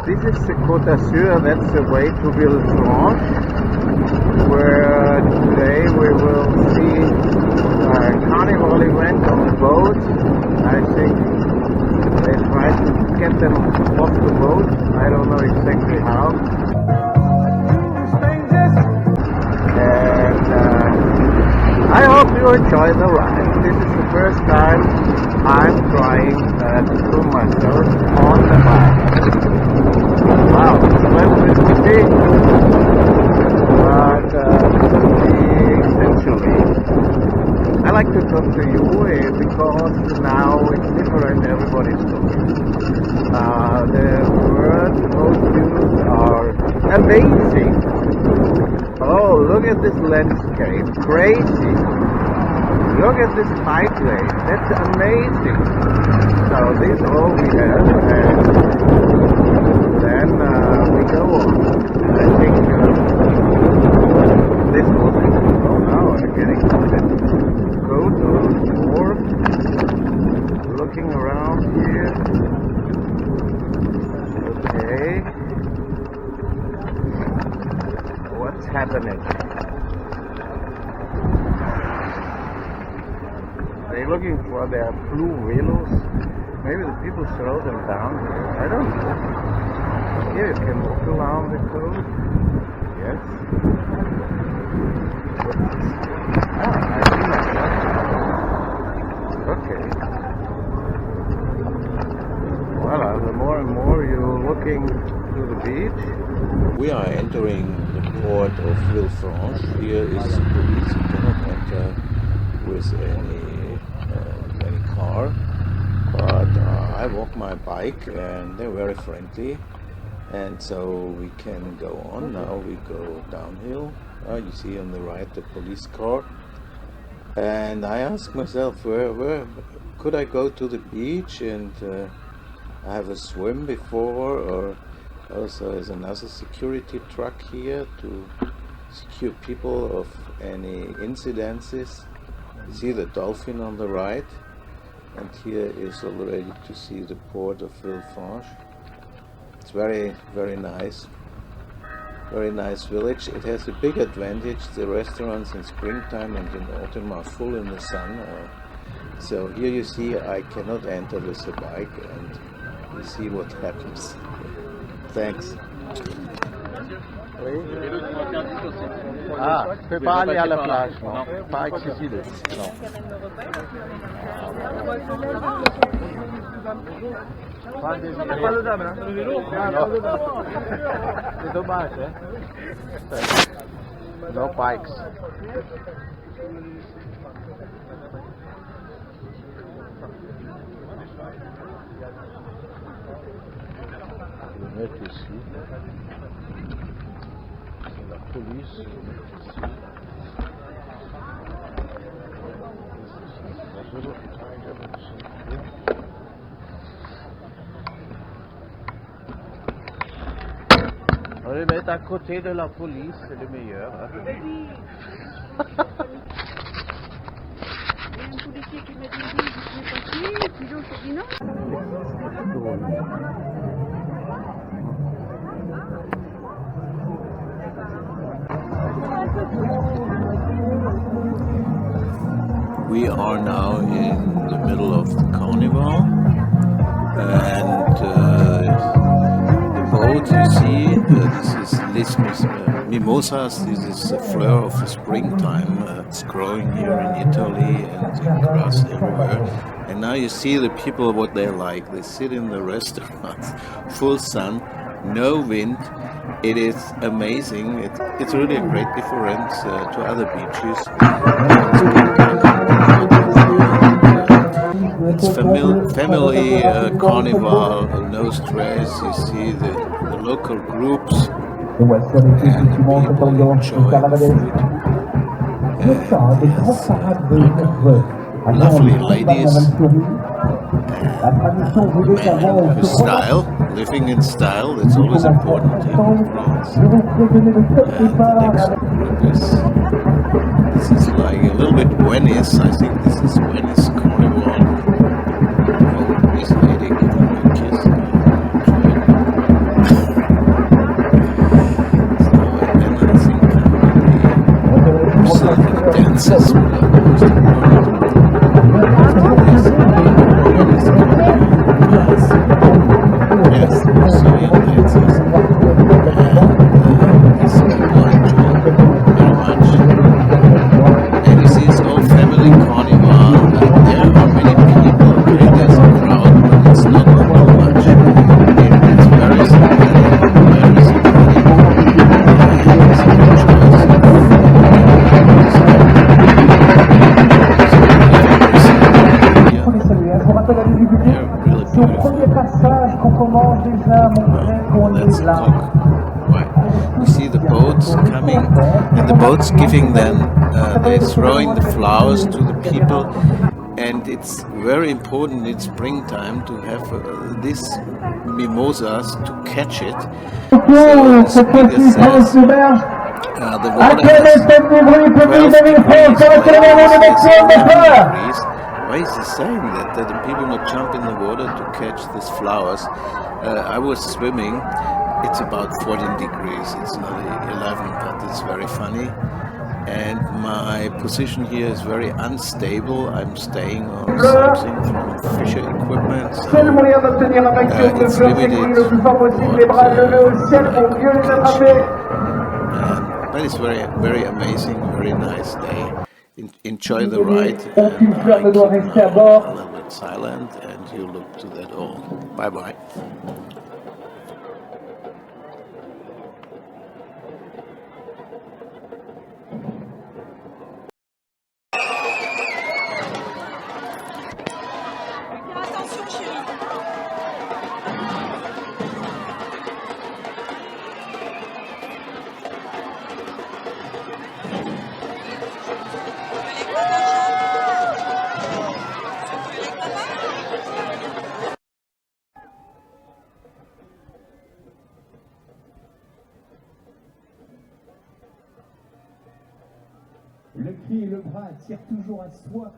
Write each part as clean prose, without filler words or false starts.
This is the Côte d'Azur, that's the way to Villefranche, where today we will see a Carnival event on the boat. I think they try to get them off the boat. I don't know exactly how. And I hope you enjoy the ride. This is the first time I'm trying to film myself on the bike. Wow, it's pleasant to see. But essentially, I like to talk to you because now it's different, everybody's talking. The words most used are amazing. Oh, look at this landscape, crazy. Look at this bike lane, that's amazing. So this is all we have, and then we go on. I think this will be, oh now I'm getting something. Go to the port, looking around here. Okay. What's happening? They're looking for their blue wheels. Maybe the people throw them down here. I don't know. Here you can walk around the coast. Yes. Ah, I see that. Okay. Well, the more and more you're looking to the beach. We are entering the port of Villefranche. Here is the police. You cannot enter with any car. But I walk my bike and they're very friendly. And so we can go on. Now we go downhill. You see on the right the police car. And I ask myself, where could I go to the beach and have a swim before, or also there's another security truck here to secure people of any incidences. You see the dolphin on the right, and here is already to see the port of Villefranche. It's very, very nice. Very nice village. It has a big advantage. The restaurants in springtime and in autumn are full in the sun. So here you see I cannot enter with a bike, and you see what happens. Thanks. Ah, je ne peux pas aller à la plage, non. Pas accessible. Non. Pas le dame, hein. C'est dommage, hein. No bikes. Ici, c'est la police. On les met à côté de la police, c'est le meilleur. Hein. Il y a un policier qui m'a dit je suis passé, et puis l'autre dit non. We are now in the middle of the Carnival, and the boat you see, this is Mimosas. This is the flower of the springtime. It's growing here in Italy, and the grass everywhere. And now you see the people, what they're like. They sit in the restaurants, full sun, no wind. It is amazing. It's really a great difference to other beaches. It's family carnival, no stress. You see the local groups and people enjoying food. Lovely ladies. Men with style, living in style, that's always important in France. And the next group this is like a little bit Venice. I think this is Venice Carnival. Oh, this lady giving me a kiss. lights is really the most important. Yes, Brazilian lights is, this people enjoy very much. And you see it's all family carnival, and there are many people. Okay, there's a crowd, but it's not too much. It's very sympathetic, very sympathetic. It's a good choice. Let's look. Right. You see the boats coming, and the boats giving them, they're throwing the flowers to the people, and it's very important in springtime to have these mimosas to catch it. So the speaker says the water has 12 degrees, degrees. Why is he saying that? That the people not jump in the water to catch these flowers. I was swimming. It's about 14 degrees. It's not 11, but it's very funny. And my position here is very unstable. I'm staying on something from Fisher equipment. So, it's limited but it's very amazing, very nice day. Enjoy the ride. I keep a little bit silent, and you look to that all. Bye bye. Attention chérie. Le pied et le bras attirent toujours à soi.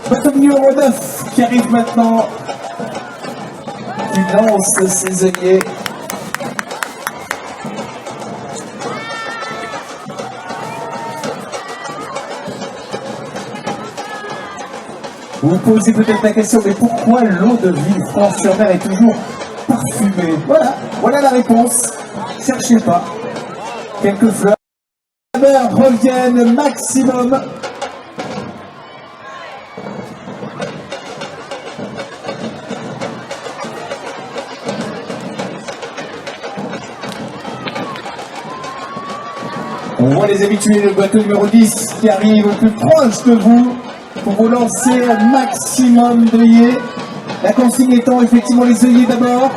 Bateau numéro 9 qui arrive maintenant, qui lance ses œillets. Vous vous posez peut-être la question, mais pourquoi l'eau de Villefranche-sur-Mer est toujours parfumée? Voilà la réponse. Cherchez pas. Quelques fleurs. Les mer reviennent maximum. On voit les habitués, le bateau numéro 10 qui arrive plus proche de vous pour vous lancer un maximum d'œillets. La consigne étant effectivement les œillets d'abord.